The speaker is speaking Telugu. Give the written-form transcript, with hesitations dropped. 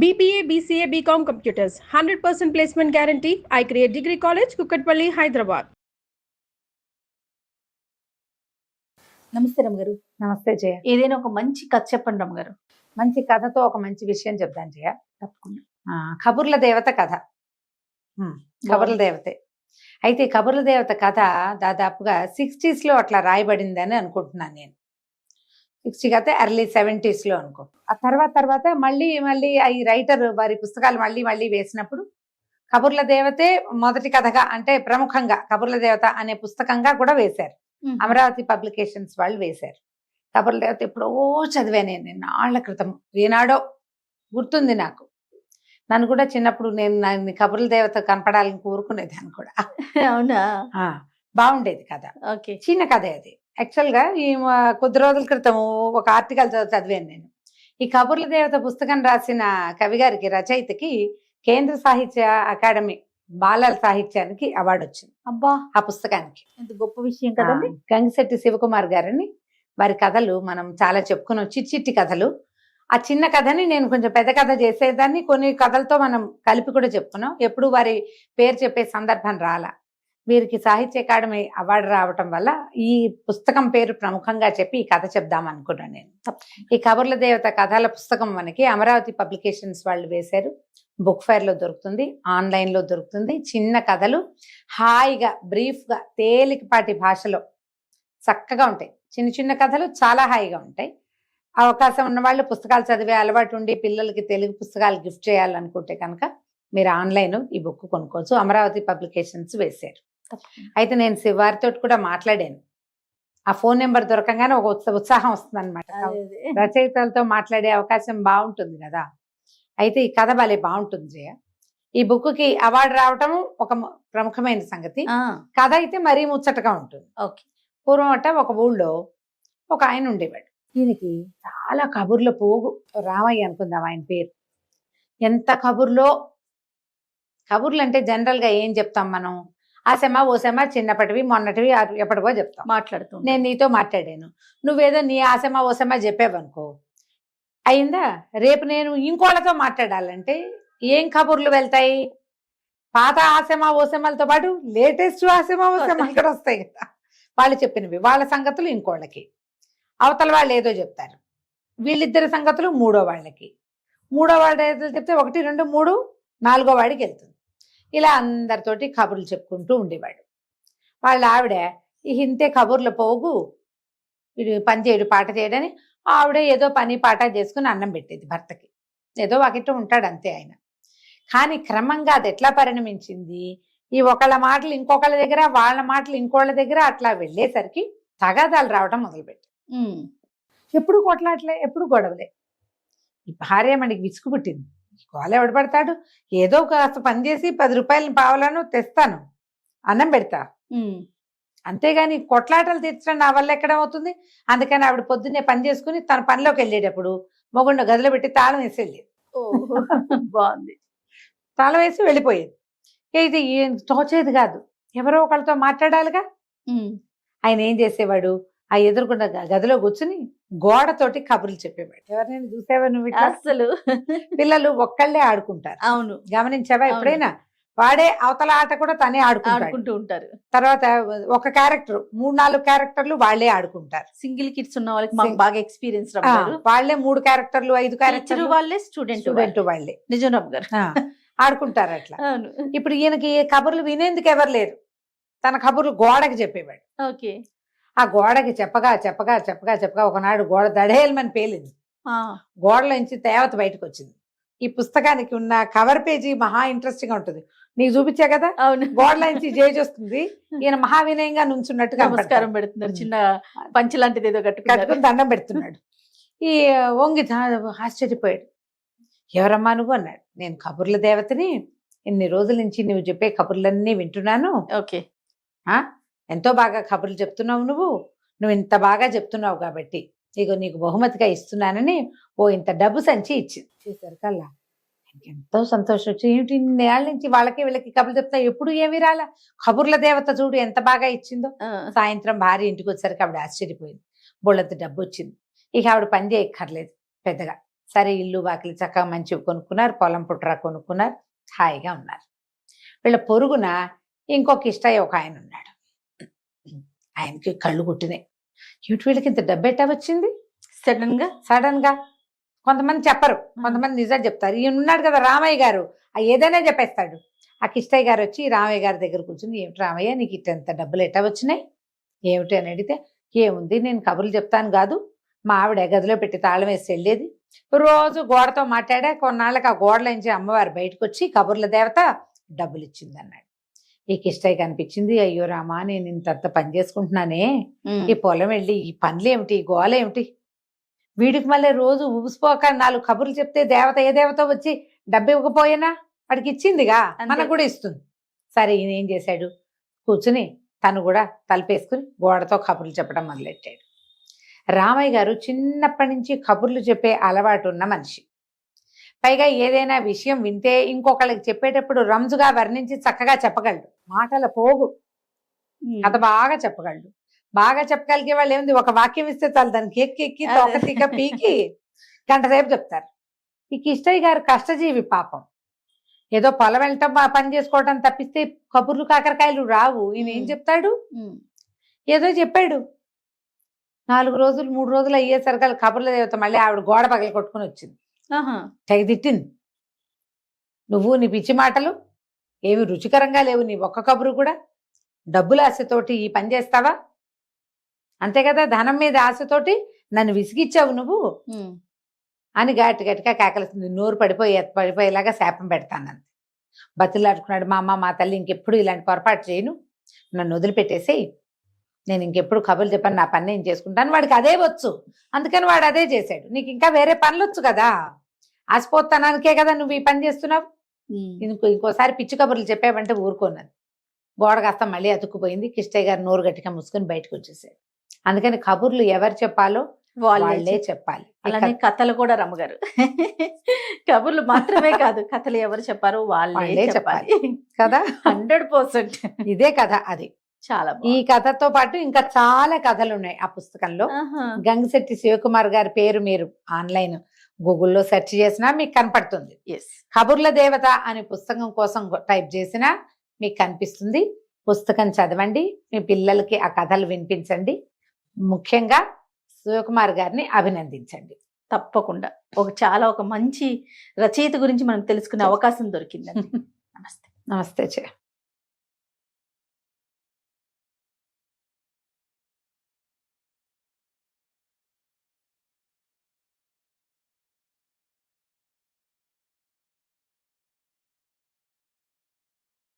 BBA, BCA, BCom Computers, 100% placement guarantee. I create Degree College, Kukatpalli, Hyderabad. నమస్తే రమ్మగారు. నమస్తే జయ. ఏదైనా ఒక మంచి కథ చెప్పండి రమ్మగారు. మంచి కథతో ఒక మంచి విషయం చెప్తాను జయ. తప్పకుండా. కబుర్ల దేవత కథ. కబుర్ల దేవతే. అయితే ఈ కబుర్ల దేవత కథ దాదాపుగా 60s లో అట్లా రాయబడిందని అనుకుంటున్నాను నేను. 60 అయితే ఎర్లీ 70s లో అనుకో. ఆ తర్వాత మళ్ళీ ఈ రైటర్ వారి పుస్తకాలు మళ్ళీ వేసినప్పుడు కబుర్ల దేవతే మొదటి కథగా, అంటే ప్రముఖంగా కబుర్ల దేవత అనే పుస్తకంగా కూడా వేశారు. అమరావతి పబ్లికేషన్స్ వాళ్ళు వేశారు. కబుర్ల దేవత ఎప్పుడో చదివాను నేను, నాళ్ల క్రితం, ఏనాడో గుర్తుంది నాకు. నన్ను కూడా చిన్నప్పుడు నేను కబుర్ల దేవత కనపడాలని కోరుకునేదాన్ని కూడా. అవునా? బాగుండేది కథ. ఓకే. చిన్న కథ అది. యాక్చువల్గా ఈ కొద్ది రోజుల క్రితం ఒక ఆర్టికల్ చదివాను నేను. ఈ కబుర్ల దేవత పుస్తకం రాసిన కవి గారికి, రచయితకి కేంద్ర సాహిత్య అకాడమీ బాలల సాహిత్యానికి అవార్డు వచ్చింది. అబ్బా, ఆ పుస్తకానికి. ఎంత గొప్ప విషయం కదండి. గంగిశెట్టి శివకుమార్ గారని, వారి కథలు మనం చాలా చెప్పుకున్నాం, చిట్టి కథలు. ఆ చిన్న కథని నేను కొంచెం పెద్ద కథ చేసేదాన్ని, కొన్ని కథలతో మనం కలిపి కూడా చెప్పుకున్నాం. ఎప్పుడు వారి పేరు చెప్పే సందర్భం రాలా. వీరికి సాహిత్య అకాడమీ అవార్డు రావటం వల్ల ఈ పుస్తకం పేరు ప్రముఖంగా చెప్పి ఈ కథ చెప్దాం అనుకున్నాను నేను. ఈ కబుర్ల దేవత కథల పుస్తకం మనకి అమరావతి పబ్లికేషన్స్ వాళ్ళు వేశారు. బుక్ ఫైర్ లో దొరుకుతుంది, ఆన్లైన్ లో దొరుకుతుంది. చిన్న కథలు, హాయిగా బ్రీఫ్గా తేలికపాటి భాషలో చక్కగా ఉంటాయి. చిన్న కథలు చాలా హాయిగా ఉంటాయి. అవకాశం ఉన్న వాళ్ళు, పుస్తకాలు చదివే అలవాటు ఉండి పిల్లలకి తెలుగు పుస్తకాలు గిఫ్ట్ చేయాలనుకుంటే కనుక మీరు ఆన్లైన్ ఈ బుక్ కొనుక్కోవచ్చు. అమరావతి పబ్లికేషన్స్ వేశారు. అయితే నేను వారితో కూడా మాట్లాడాను. ఆ ఫోన్ నెంబర్ దొరకంగానే ఒక ఉత్సాహం వస్తుంది అనమాట. రచయితలతో మాట్లాడే అవకాశం బాగుంటుంది కదా. అయితే ఈ కథ భలే బాగుంటుంది జయ. ఈ బుక్కి అవార్డు రావటం ఒక ప్రముఖమైన సంగతి. కథ అయితే మరీ ముచ్చటగా ఉంటుంది. ఓకే. పూర్వం ఒక ఊళ్ళో ఒక ఆయన ఉండేవాడు. ఈయనకి చాలా కబుర్ల పోగు. రామయ్య అనుకుందాం ఆయన పేరు. ఎంత కబుర్లో. కబుర్లు అంటే జనరల్ గా ఏం చెప్తాం మనం? ఆసెమా ఓసెమా, చిన్నప్పటివి మొన్నటివి ఎప్పటివో చెప్తాం. మాట్లాడుతూ నేను నీతో మాట్లాడాను, నువ్వేదో నీ ఆసెమా ఓసెమా చెప్పావనుకో, అయిందా? రేపు నేను ఇంకోళ్ళతో మాట్లాడాలంటే ఏం కబుర్లు వెళ్తాయి? పాత ఆసెమా ఓసెమాలతో పాటు లేటెస్ట్ ఆసెమా ఓసెమా ఇక్కడ వస్తాయి కదా. వాళ్ళు చెప్పినవి, వాళ్ళ సంగతులు ఇంకోళ్ళకి, అవతల వాళ్ళు ఏదో చెప్తారు, వీళ్ళిద్దరి సంగతులు మూడో వాళ్ళకి, మూడో వాళ్ళు ఏదో చెప్తే 1, 2, 3 4 వాడికి వెళ్తుంది. ఇలా అందరితోటి కబుర్లు చెప్పుకుంటూ ఉండేవాడు. వాళ్ళ ఆవిడ ఇంతే కబుర్ల పోగు, వీడు పని చేయడు పాట చేయడని ఆవిడ ఏదో పని పాట చేసుకుని అన్నం పెట్టేది భర్తకి. ఏదో ఒకటి ఉంటాడు అంతే ఆయన. కానీ క్రమంగా అది ఎట్లా పరిణమించింది, ఈ ఒకళ్ళ మాటలు ఇంకొకళ్ళ దగ్గర, వాళ్ళ మాటలు ఇంకోళ్ళ దగ్గర అట్లా వెళ్ళేసరికి తగాదాలు రావడం మొదలుపెట్టి, ఎప్పుడు కొట్లాట్లే, ఎప్పుడు గొడవలే. ఈ భార్య మనకి విసుగు పుట్టింది. గోల ఎవడు పడతాడు? ఏదో కాస్త పని చేసి 10 రూపాయలు పావలను తెస్తాను, అన్నం పెడతా, అంతేగాని కొట్లాటలు తీర్చడం నా వల్ల ఎక్కడ అవుతుంది? అందుకని ఆవిడ పొద్దున్నే పని చేసుకుని తన పనిలోకి వెళ్ళేటప్పుడు మొగుండ గదిలో పెట్టి తాళం వేసి వెళ్ళేది. బాగుంది. తాళం వేసి వెళ్ళిపోయేది. ఇది తోచేది కాదు, ఎవరో ఒకళ్ళతో మాట్లాడాలిగా. ఆయన ఏం చేసేవాడు, ఆ ఎదురుకున్న గదిలో కూర్చుని గోడతోటి కబుర్లు చెప్పేవాడు. ఎవరైనా చూసేవా నువ్వు? అసలు పిల్లలు ఒక్కళ్ళే ఆడుకుంటారు. అవును, గమనించావా ఎప్పుడైనా? వాడే అవతల ఆట కూడా తనే ఆడుకుంటూ ఉంటారు. తర్వాత ఒక క్యారెక్టర్, 3-4 క్యారెక్టర్లు వాళ్లే ఆడుకుంటారు. సింగిల్ కిడ్స్ ఉన్న వాళ్ళకి మాకు బాగా ఎక్స్పీరియన్స్. వాళ్లే 3 క్యారెక్టర్లు 5 క్యారెక్టర్లు వాళ్ళే, స్టూడెంట్ వాళ్ళే. నిజం రమ్మ గారు ఆడుకుంటారు అట్లా. ఇప్పుడు ఈయనకి కబుర్లు వినేందుకు ఎవరు లేరు. తన కబుర్లు గోడకి చెప్పేవాడు. ఓకే. ఆ గోడకి చెప్పగా ఒకనాడు గోడ దడేలమని పేలింది. గోడలోంచి తేవత బయటకు వచ్చింది. ఈ పుస్తకానికి ఉన్న కవర్ పేజీ మహా ఇంట్రెస్టింగ్ గా ఉంటుంది. నీకు చూపించా కదా, గోడలోంచి జేజ్ వస్తుంది, ఈయన మహావినయంగా నుంచున్నట్టుగా నమస్కారం పెడుతున్నారు, చిన్న పంచి లాంటిది ఏదో కట్టుకుని దండం పెడుతున్నాడు. ఈ వంగి ఆశ్చర్యపోయాడు. ఎవరమ్మా నువ్వు అన్నాడు. నేను కబుర్ల దేవతని, ఇన్ని రోజుల నుంచి నువ్వు చెప్పే కబుర్లన్నీ వింటున్నాను. ఓకే. ఎంతో బాగా కబుర్లు చెప్తున్నావు నువ్వు ఇంత బాగా చెప్తున్నావు కాబట్టి ఇగో నీకు బహుమతిగా ఇస్తున్నానని ఇంత డబ్బు సంచి ఇచ్చింది. చేసరికల్లా ఎంతో సంతోషం వచ్చి, ఏమిటి నేళ్ళ నుంచి వాళ్ళకి వీళ్ళకి కబుర్లు చెప్తా, ఎప్పుడు ఏమి రాలా, కబుర్ల దేవత చూడు ఎంత బాగా ఇచ్చిందో. సాయంత్రం భార్య ఇంటికి వచ్చేసరికి ఆవిడ ఆశ్చర్యపోయింది. బోళ్ళంత డబ్బు వచ్చింది. ఇక ఆవిడ పని చేయక్కర్లేదు పెద్దగా. సరే ఇల్లు వాకిలి చక్కగా మంచివి కొనుక్కున్నారు, పొలం పుట్రా కొనుక్కున్నారు, హాయిగా ఉన్నారు. వీళ్ళ పొరుగున ఇంకొక ఇష్టయ్య ఒక ఆయన ఉన్నాడు. ఆయనకి కళ్ళు కుట్టినాయి. ఏమిటి వీళ్ళకి ఇంత డబ్బు ఎట్టా వచ్చింది సడన్ గా? కొంతమంది చెప్పరు, కొంతమంది నిజం చెప్తారు. ఈయన ఉన్నాడు కదా రామయ్య గారు, ఏదైనా చెప్పేస్తాడు. ఆ కిష్టయ్య గారు వచ్చి రామయ్య గారి దగ్గర కూర్చుని, ఏమిటి రామయ్య నీకు ఇంత డబ్బులు ఎట్టా వచ్చినాయి ఏమిటి అని అడిగితే, ఏముంది నేను కబుర్లు చెప్తాను కాదు, మా ఆవిడ గదిలో పెట్టి తాళం వేసి వెళ్ళేది, రోజు గోడతో మాట్లాడా, కొన్నాళ్ళకి ఆ గోడలోంచి అమ్మవారు బయటకు వచ్చి కబుర్ల దేవత డబ్బులు ఇచ్చింది అన్నాడు. ఈ కిష్టయ్య కనిపించింది, అయ్యో రామా నేను ఇంతంత పని చేసుకుంటున్నానే, ఈ పొలం వెళ్ళి ఈ పనులు ఏమిటి, ఈ గోల ఏమిటి, వీడికి మళ్ళీ రోజు ఊసిపోక 4 కబుర్లు చెప్తే దేవత ఏ దేవత వచ్చి డబ్బు ఇవ్వకపోయినా వాడికి ఇచ్చిందిగా, మనకు కూడా ఇస్తుంది. సరే ఈయన ఏం చేశాడు, కూర్చుని తను కూడా తలపేసుకుని గోడతో కబుర్లు చెప్పడం మొదలెట్టాడు. రామయ్య గారు చిన్నప్పటి నుంచి కబుర్లు చెప్పే అలవాటు ఉన్న మనిషి. పైగా ఏదైనా విషయం వింటే ఇంకొకళ్ళకి చెప్పేటప్పుడు రంజుగా వర్ణించి చక్కగా చెప్పగలడు. మాటల పోగు, కథ బాగా చెప్పగలడు. బాగా చెప్పగలిగే వాళ్ళు ఏముంది, ఒక వాక్యం ఇస్తే చాలు దానికి ఎక్కి తొక్కతిక పీకి గంట సేపు చెప్తారు. ఈ కిష్టయ్య గారు కష్టజీవి పాపం, ఏదో పొలం వెళ్ళటం పని చేసుకోవటం తప్పిస్తే కబుర్లు కాకరకాయలు రావు. ఈయన ఏం చెప్తాడు, ఏదో చెప్పాడు. 4 రోజులు 3 రోజులు అయ్యేసరికి కబుర్ల దేవత మళ్ళీ ఆవిడ గోడ పగల కొట్టుకుని వచ్చింది. తెగ తిట్టింది, నువ్వు నీ పిచ్చి మాటలు ఏమి రుచికరంగా లేవు, నీ ఒక్క కబురు కూడా డబ్బుల ఆశతోటి ఈ పని చేస్తావా, అంతే కదా, ధనం మీద ఆశతోటి నన్ను విసిగిచ్చావు నువ్వు అని గట్టిగా కేకలిస్తుంది. నోరు పడిపోయేలాగా శాపం పెడతానంది. బతులాడుకున్నాడు, మా అమ్మ మా తల్లి ఇంకెప్పుడు ఇలాంటి పొరపాటు చేయను, నన్ను వదిలిపెట్టేసేయి, నేను ఇంకెప్పుడు కబుర్లు చెప్పాను, నా పని నేను చేసుకుంటాను. వాడికి అదే వచ్చు, అందుకని వాడు అదే చేశాడు. నీకు ఇంకా వేరే పనులు వచ్చు కదా, ఆశపోతానానికే కదా నువ్వు ఈ పని చేస్తున్నావు. ఇంకోసారి పిచ్చి కబుర్లు చెప్పావంటే ఊరుకోన్నది. గోడ కాస్త మళ్ళీ అతుక్కుపోయింది. కిష్టయ్య గారు నోరు గట్టిగా మూసుకొని బయటకు వచ్చేసాడు. అందుకని కబుర్లు ఎవరు చెప్పాలో వాళ్ళే చెప్పాలి. అలానే కథలు కూడా రమ్మగారు కబుర్లు మాత్రమే కాదు, కథలు ఎవరు చెప్పారో వాళ్ళే చెప్పాలి కదా. 100% ఇదే కథ. అది చాలా ఈ కథతో పాటు ఇంకా చాలా కథలు ఉన్నాయి ఆ పుస్తకంలో. గంగిశెట్టి శివకుమార్ గారి పేరు మీరు ఆన్లైన్ గూగుల్లో సెర్చ్ చేసినా మీకు కనపడుతుంది. కబుర్ల దేవత అనే పుస్తకం కోసం టైప్ చేసినా మీకు కనిపిస్తుంది. పుస్తకం చదవండి, మీ పిల్లలకి ఆ కథలు వినిపించండి. ముఖ్యంగా శివకుమార్ గారిని అభినందించండి. తప్పకుండా ఒక మంచి రచయిత గురించి మనం తెలుసుకునే అవకాశం దొరికిందండి. నమస్తే. నమస్తే.